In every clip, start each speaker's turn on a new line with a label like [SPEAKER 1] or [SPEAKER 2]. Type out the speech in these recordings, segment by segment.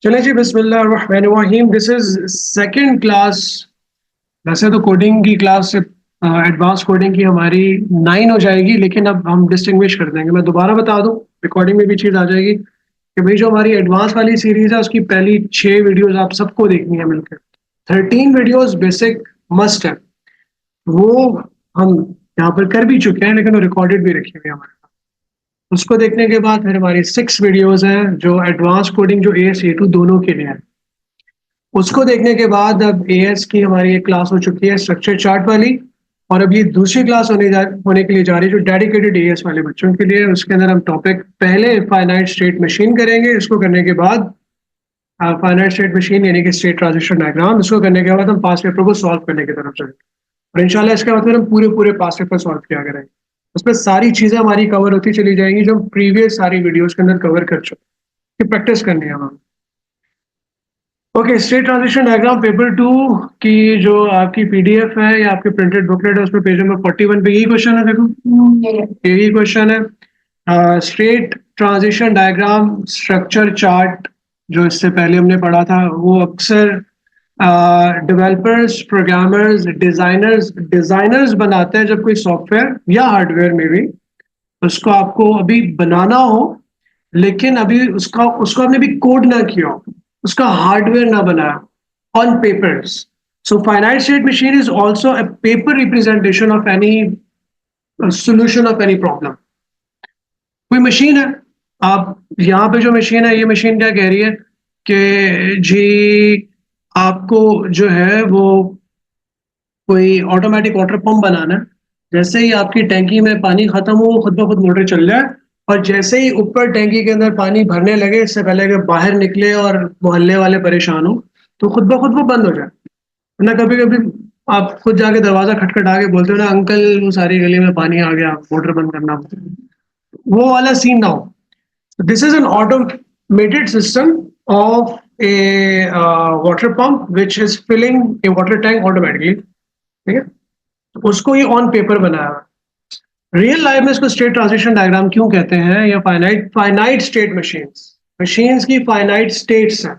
[SPEAKER 1] चले जी बिस्मिल्लाहिर्रहमानिर्रहीम। This is second class. वैसे तो कोडिंग की क्लास एडवांस कोडिंग की हमारी 9 हो जाएगी, लेकिन अब हम डिस्टिंग्विश कर देंगे। मैं दोबारा बता दूं, रिकॉर्डिंग में भी चीज़ आ जाएगी कि भाई जो हमारी एडवांस वाली सीरीज है उसकी पहली 6 वीडियोस आप सबको देखनी है मिलकर। 13 वीडियोस बेसिक मस्ट है, वो हम यहाँ पर कर भी चुके हैं, लेकिन वो रिकॉर्डेड भी रखी हुई है हमारे। उसको देखने के बाद फिर हमारी 6 वीडियोस हैं जो एडवांस कोडिंग जो AS A2 दोनों के लिए है। उसको देखने के बाद अब AS की हमारी एक क्लास हो चुकी है स्ट्रक्चर चार्ट वाली, और अब ये दूसरी क्लास होने के लिए जा रही है जो डेडिकेटेड AS वाले बच्चों के लिए। उसके अंदर हम टॉपिक पहले फाइनाइट स्टेट मशीन करेंगे। इसको करने के बाद फाइनाइट स्टेट मशीन यानी कि स्टेट ट्रांजिशन डायग्राम, इसको करने के बाद हम पास पेपर को सॉल्व करने की तरफ चलेंगे। और इंशाल्लाह इसके बाद फिर हम पूरे पूरे पास पेपर सॉल्व किया करेंगे। उसमें सारी चीजें हमारी कवर होती चली जाएंगी जो हम प्रीवियस सारी वीडियोस के अंदर कवर कर चुके। प्रैक्टिस करनी है हमें। Okay, state transition diagram paper 2 की जो आपकी PDF है या आपकी प्रिंटेड बुकलेट है, उसमें पेज नंबर 41 पे यही क्वेश्चन है। देखो यही क्वेश्चन है। State transition diagram structure chart जो इससे पहले हमने पढ़ा था, वो अक्सर डेवलपर्स, प्रोग्रामर्स, डिजाइनर्स बनाते हैं जब कोई सॉफ्टवेयर या हार्डवेयर में भी उसको आपको अभी बनाना हो, लेकिन अभी उसका उसको आपने भी कोड ना किया हो, उसका हार्डवेयर ना बनाया on papers. So finite state machine is also a paper representation of any solution of any problem. कोई मशीन है, आप यहाँ पे जो मशीन है, ये मशीन क्या कह रही है कि जी आपको जो है वो कोई ऑटोमेटिक वाटर पंप बनाना है। जैसे ही आपकी टैंकी में पानी खत्म हो, खुद ब खुद मोटर चल जाए, और जैसे ही ऊपर टैंकी के अंदर पानी भरने लगे, इससे पहले कि बाहर निकले और मोहल्ले वाले परेशान हो, तो खुद ब खुद वो बंद हो जाए। ना कभी कभी आप खुद जाके दरवाजा खटखटा के बोलते हो ना, अंकल वो सारी गली में पानी आ गया, मोटर बंद करना, वो वाला सीन ना हो। This is an automated system of a water pump which is filling a water tank automatically. ठीक है, तो उसको ये ऑन पेपर बनाया हुआ। रियल लाइफ में इसको स्टेट ट्रांजिशन डायग्राम क्यों कहते हैं, या फाइनाइट स्टेट मशीन्स, मशीन्स की फाइनाइट स्टेट्स हैं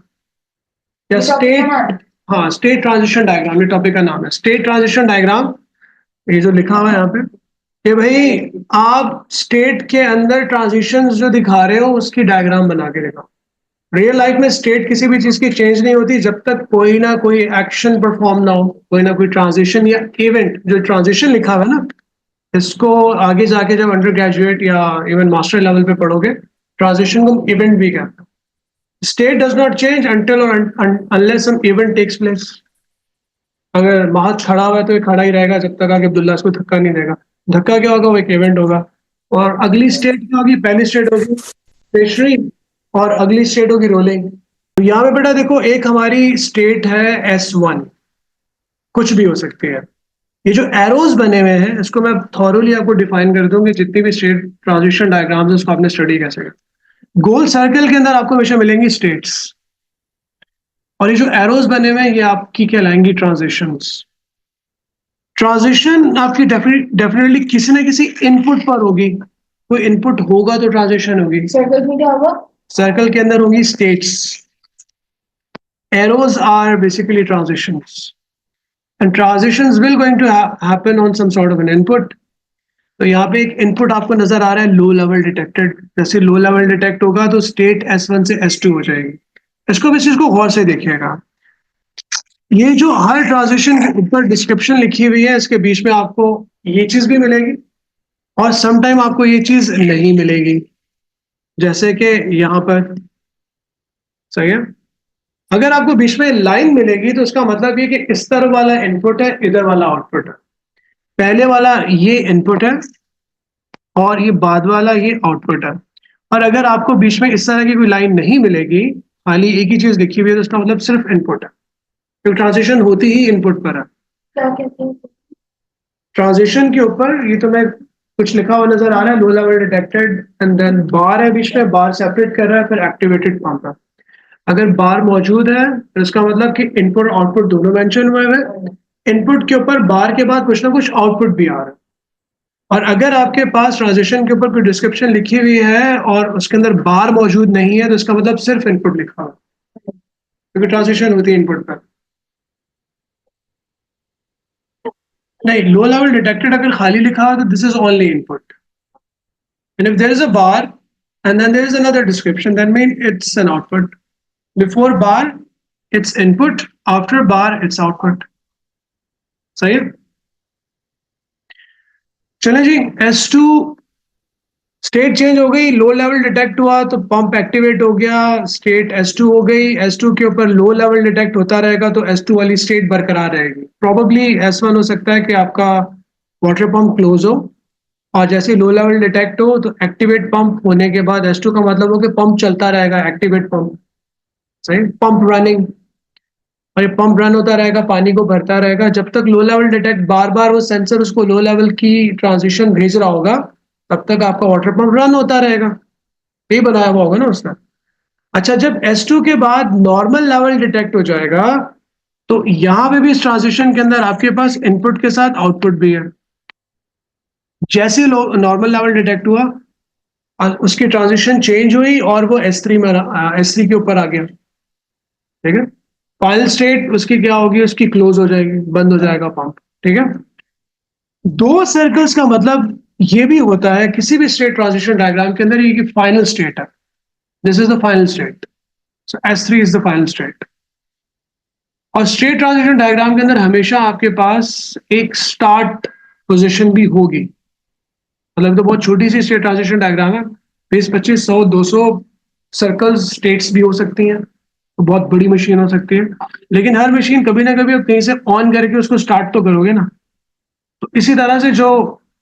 [SPEAKER 1] या स्टेट। हाँ, स्टेट ट्रांजिशन डायग्राम ये टॉपिक का नाम है। स्टेट ट्रांजिशन डायग्राम, ये जो लिखा हुआ है यहाँ पे कि भाई आप स्टेट के अंदर ट्रांजिशन जो दिखा रहे हो उसकी डायग्राम बना के दिखाओ। रियल लाइफ में स्टेट किसी भी चीज की चेंज नहीं होती जब तक कोई ना कोई एक्शन परफॉर्म ना हो, कोई ना कोई ट्रांजिशन या इवेंट। जो ट्रांजिशन लिखा हुआ है ना, इसको आगे जाके जब अंडर ग्रेजुएट या इवन मास्टर लेवल पे पढ़ोगे, ट्रांजिशन को इवेंट भी कहते हैं। State does not change until or unless some event takes place। अगर महत खड़ा हुआ है तो ये खड़ा ही रहेगा जब तक आगे अब्दुल्ला इसको धक्का नहीं देगा। धक्का क्या होगा, वो एक इवेंट होगा। और अगली स्टेट क्या होगी, पहली स्टेट होगी स्टेशनरी, और अगली स्टेट होगी रोलिंग। तो यहाँ पे बेटा देखो, एक हमारी स्टेट है S1, कुछ भी हो सकती है। ये जो एरोज बने हुए हैं इसको मैं थॉरली आपको डिफाइन कर दूं कि जितनी भी स्टेट ट्रांजिशन डायग्राम्स है उसको आपने स्टडी कैसे कर। गोल सर्कल के अंदर आपको हमेशा मिलेंगी स्टेट्स, और ये जो एरोज बने हुए हैं ये आपकी कहलाएंगी ट्रांजिशंस। ट्रांजिशन आपकी डेफिनेटली किसी ना किसी इनपुट पर होगी। कोई इनपुट होगा तो ट्रांजिशन होगी। सर्कल में क्या होगा, सर्कल के अंदर होंगी states. Arrows are basically transitions, and transitions will going to happen on some sort of an input। तो यहाँ पे एक इनपुट आपको नजर आ रहा है लो लेवल डिटेक्टेड। जैसे लो लेवल डिटेक्ट होगा तो स्टेट S1 से S2 हो जाएगी। इसको भी चीज को गौर से देखिएगा। ये जो हर ट्रांजिशन के ऊपर डिस्क्रिप्शन लिखी हुई है, इसके बीच में आपको ये चीज भी मिलेगी और समटाइम आपको ये चीज नहीं मिलेगी। जैसे कि यहाँ पर, सही है, अगर आपको बीच में लाइन मिलेगी तो उसका मतलब ये कि इस तरफ वाला इनपुट है, इधर वाला आउटपुट है। पहले वाला ये इनपुट है और ये बाद वाला ये आउटपुट है। और अगर आपको बीच में इस तरह की कोई लाइन नहीं मिलेगी, खाली एक ही चीज लिखी हुई है, तो उसका मतलब सिर्फ इनपुट है। तो ट्रांजिशन होती ही इनपुट पर है। क्या कहते हैं ट्रांजिशन के ऊपर, ये तो मैं कुछ लिखा हुआ नजर आ रहा है, low level detected, and then bar है बीच में, बार सेपरेट कर रहा है, फिर एक्टिवेटेड पंप है। अगर बार मौजूद है तो इसका मतलब कि इनपुट आउटपुट दोनों मेंशन हुए हैं। इनपुट के ऊपर बार के बाद कुछ ना कुछ आउटपुट भी आ रहा है। और अगर आपके पास ट्रांजिशन के ऊपर कोई डिस्क्रिप्शन लिखी हुई है और उसके अंदर बार मौजूद नहीं है, तो इसका मतलब सिर्फ इनपुट लिखा हुआ है। क्योंकि ट्रांजिशन होती है इनपुट पर। नहीं, लो लेवल डिटेक्टेड अगर खाली लिखा हो तो this is only input, and if there is a bar and then there is another description, that means it's an output. Before bar it's input, after bar it's output. सही है। चले जी, S2 state change हो गई, low level detect हुआ तो pump activate हो गया, state S2 हो गई, S2 के ऊपर लो लेवल डिटेक्ट होता रहेगा तो S2 वाली स्टेट बरकरार रहेगी। प्रोबेबली S1 हो सकता है कि आपका वाटर पंप क्लोज हो, और जैसे लो लेवल डिटेक्ट हो तो एक्टिवेट पंप होने के बाद S2 का मतलब हो कि पंप चलता रहेगा, एक्टिवेट पंप, सही, पंप रनिंग, और ये पंप रन होता रहेगा, पानी को भरता रहेगा जब तक लो लेवल डिटेक्ट, बार बार वो सेंसर उसको लो लेवल की ट्रांजिशन भेज रहा होगा, तब तक आपका वाटर पंप रन होता रहेगा। ये बनाया हुआ होगा ना उसने। अच्छा, जब S2 के बाद नॉर्मल लेवल डिटेक्ट हो जाएगा तो यहां पे भी इस ट्रांजिशन के अंदर आपके पास इनपुट के साथ आउटपुट भी है। जैसे नॉर्मल लेवल डिटेक्ट हुआ, उसकी ट्रांजिशन चेंज हुई और वो S3 में, S3 के ऊपर आ गया, ठीक है। फाइनल स्टेट उसकी क्या होगी, उसकी क्लोज हो जाएगी, बंद हो जाएगा पंप, ठीक है। दो सर्कल्स का मतलब ये भी होता है किसी भी स्टेट ट्रांजिशन डायग्राम के अंदर, ये कि फाइनल स्टेट है, this is the final state, so S3 is the final state. और स्टेट ट्रांजिशन डायग्राम के अंदर हमेशा आपके पास एक स्टार्ट पोजीशन भी होगी, मतलब तो बहुत छोटी सी स्टेट ट्रांजिशन डायग्राम है, 20, 25, 100, 200 सर्कल्स स्टेट्स भी हो सकती हैं, तो बहुत बड़ी मशीन हो सकती है, लेकिन हर मशीन कभी ना कभी कहीं से ऑन करके उसको स्टार्ट तो करोगे ना। तो इसी तरह से जो,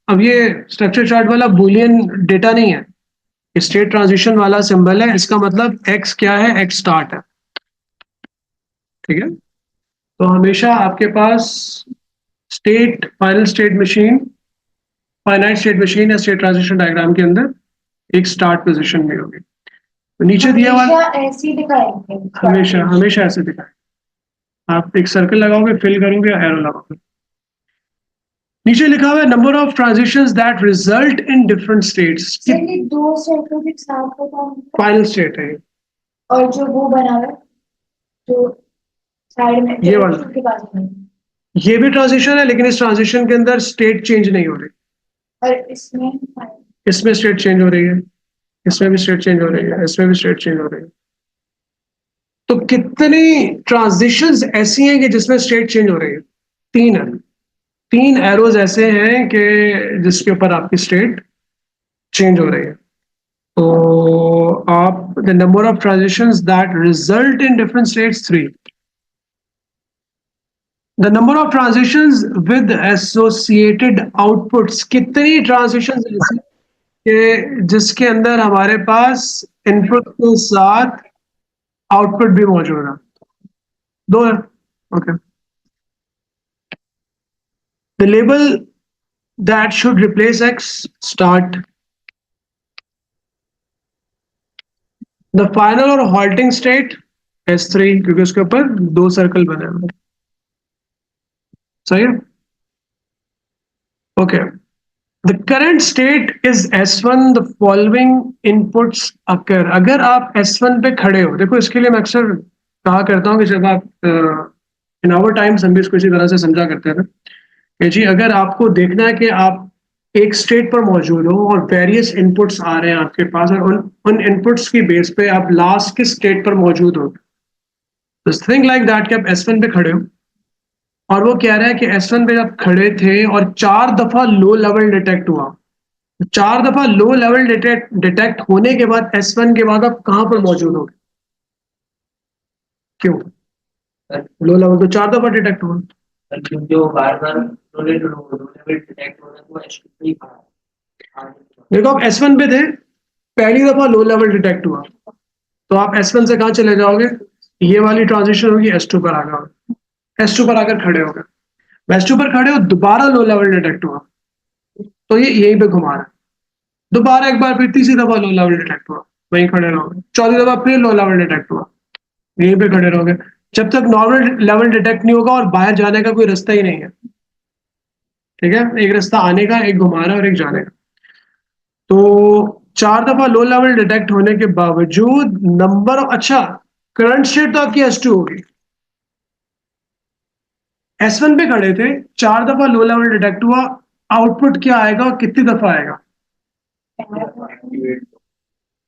[SPEAKER 1] अब ये स्ट्रक्चर चार्ट वाला बुलियन डेटा नहीं है, स्टेट ट्रांजिशन वाला सिंबल है, इसका मतलब एक्स क्या है, एक्स स्टार्ट है, ठीक है। तो हमेशा आपके पास state, final state machine, finite state machine या स्टेट ट्रांजिशन डायग्राम के अंदर एक स्टार्ट पोजीशन भी होगी। तो नीचे दिया हुआ
[SPEAKER 2] ऐसे दिखाएंगे,
[SPEAKER 1] हमेशा हमेशा ऐसे दिखाए, आप एक सर्कल लगाओगे, फिल करोगे, एरो लगाओगे। नीचे लिखा हुआ है number of transitions that result in different states,
[SPEAKER 2] दो सर्कल एक साथ बताऊंगा,
[SPEAKER 1] फाइनल स्टेट है
[SPEAKER 2] और जो वो बना हुआ है, जो साइड में
[SPEAKER 1] ये वाला,
[SPEAKER 2] के पास में,
[SPEAKER 1] ये भी ट्रांजिशन है लेकिन इस ट्रांजिशन के अंदर स्टेट चेंज नहीं हो रही,
[SPEAKER 2] और
[SPEAKER 1] इसमें स्टेट चेंज हो रही है, इसमें भी स्टेट चेंज हो रही है, इसमें भी स्टेट चेंज हो रही है। तो कितनी ट्रांजिशंस ऐसी हैं कि जिसमें स्टेट चेंज हो रही है? तीन है, तीन एरोज ऐसे हैं कि जिसके ऊपर आपकी स्टेट चेंज हो रही है। तो आप, the number of transitions that result in different states 3, the number of transitions with associated outputs, कितनी ट्रांजिशंस ऐसी कि जिसके अंदर हमारे पास इनपुट के साथ आउटपुट भी मौजूद है? दो है, okay. The label that should replace x, start. The final और हॉल्टिंग स्टेट S3, क्योंकि उसके ऊपर दो सर्कल बने हुए, सही है, okay. The current state is S1, the following inputs occur, अगर आप S1 पे खड़े हो, देखो इसके लिए मैं अक्सर कहा करता हूँ कि जब आप इन आवर टाइम्स हम भी इसको इसी तरह से समझा करते थे कि जी अगर आपको देखना है कि आप एक स्टेट पर मौजूद हो और वेरियस इनपुट्स आ रहे हैं आपके पास, और उन इनपुट्स की बेस पे आप लास्ट किस स्टेट पर मौजूद हो, तो थिंक लाइक दैट कि आप S1 पे खड़े हो और वो कह रहा है कि S1 पे आप खड़े थे और 4 दफा लो लेवल डिटेक्ट हुआ, 4 दफा लो लेवल डिटेक्ट होने के बाद S1 के बाद आप कहां पर मौजूद हो? क्यों? लो लेवल तो 4 दफा डिटेक्ट हुआ,
[SPEAKER 3] जो बार बार लो लेवल डिटेक्ट होना तो S2 पे ही खड़ा है।
[SPEAKER 1] देखो आप S1 पे थे, पहली दफा लो लेवल डिटेक्ट हुआ, तो आप S1 से कहां चले जाओगे, ये वाली ट्रांजिशन होगी, S2 पर आ जाओगे, S2 पर आकर खड़े हो गए, S2 पर खड़े हो, दोबारा लो लेवल डिटेक्ट हुआ, तो ये यहीं पे घुमा रहा है, दोबारा एक बार फिर तीसरी दफा लो लेवल डिटेक्ट हुआ, वहीं खड़े रहोगे, चौथी दफा फिर लो लेवल डिटेक्ट हुआ, यहीं पे खड़े रहोगे, जब तक नॉर्मल लेवल डिटेक्ट नहीं होगा और बाहर जाने का कोई रास्ता ही नहीं है, ठीक है, एक रास्ता आने का, एक घुमाना और एक जाने का। तो 4 दफा लो लेवल डिटेक्ट होने के बावजूद नंबर, अच्छा करंट स्टेट तो आपकी S2 होगी। S1 पे खड़े थे, 4 दफा लो लेवल डिटेक्ट हुआ, आउटपुट क्या आएगा और कितनी दफा आएगा?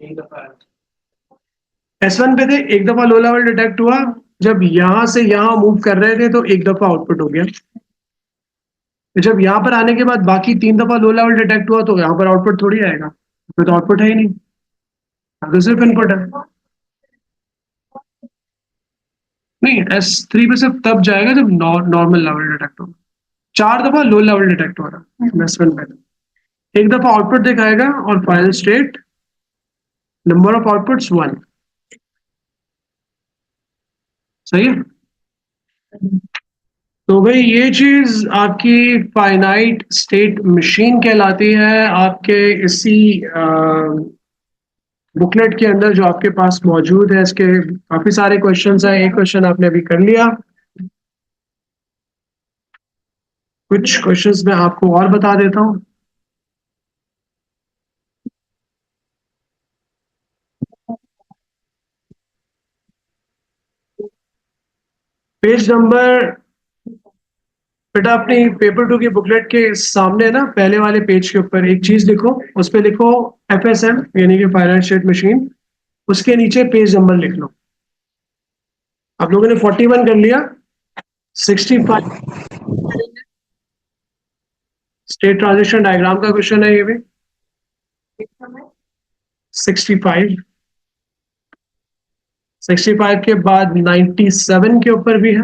[SPEAKER 3] एक दफा
[SPEAKER 1] S1 पे थे, एक दफा लो लेवल डिटेक्ट हुआ, जब यहां से यहां मूव कर रहे थे तो एक दफा आउटपुट हो गया। जब यहां पर आने के बाद बाकी 3 दफा लो लेवल डिटेक्ट हुआ तो यहां पर आउटपुट थोड़ी आएगा, तो आउटपुट है ही नहीं, तो सिर्फ इनपुट है। नहीं, S3 पे सिर्फ तब जाएगा जब नॉर्मल लेवल डिटेक्ट होगा। 4 दफा लो लेवल डिटेक्ट हो रहा है S1 पे, एक दफा आउटपुट दिखाएगा और final state number of outputs 1। सही है। तो भाई ये चीज आपकी फाइनाइट स्टेट मशीन कहलाती है। आपके इसी बुकलेट के अंदर जो आपके पास मौजूद है, इसके काफी सारे क्वेश्चंस हैं। एक क्वेश्चन आपने अभी कर लिया, कुछ क्वेश्चंस मैं आपको और बता देता हूं। पेज नंबर, बेटा अपनी पेपर 2 की बुकलेट के सामने ना पहले वाले पेज के ऊपर एक चीज लिखो, उस पर लिखो FSM यानी कि फाइनाइट स्टेट मशीन, उसके नीचे पेज नंबर लिख लो। आप लोगों ने 41 कर लिया, 65 स्टेट ट्रांजिशन डायग्राम का क्वेश्चन है ये भी। 65 65 के बाद 97 के ऊपर भी है।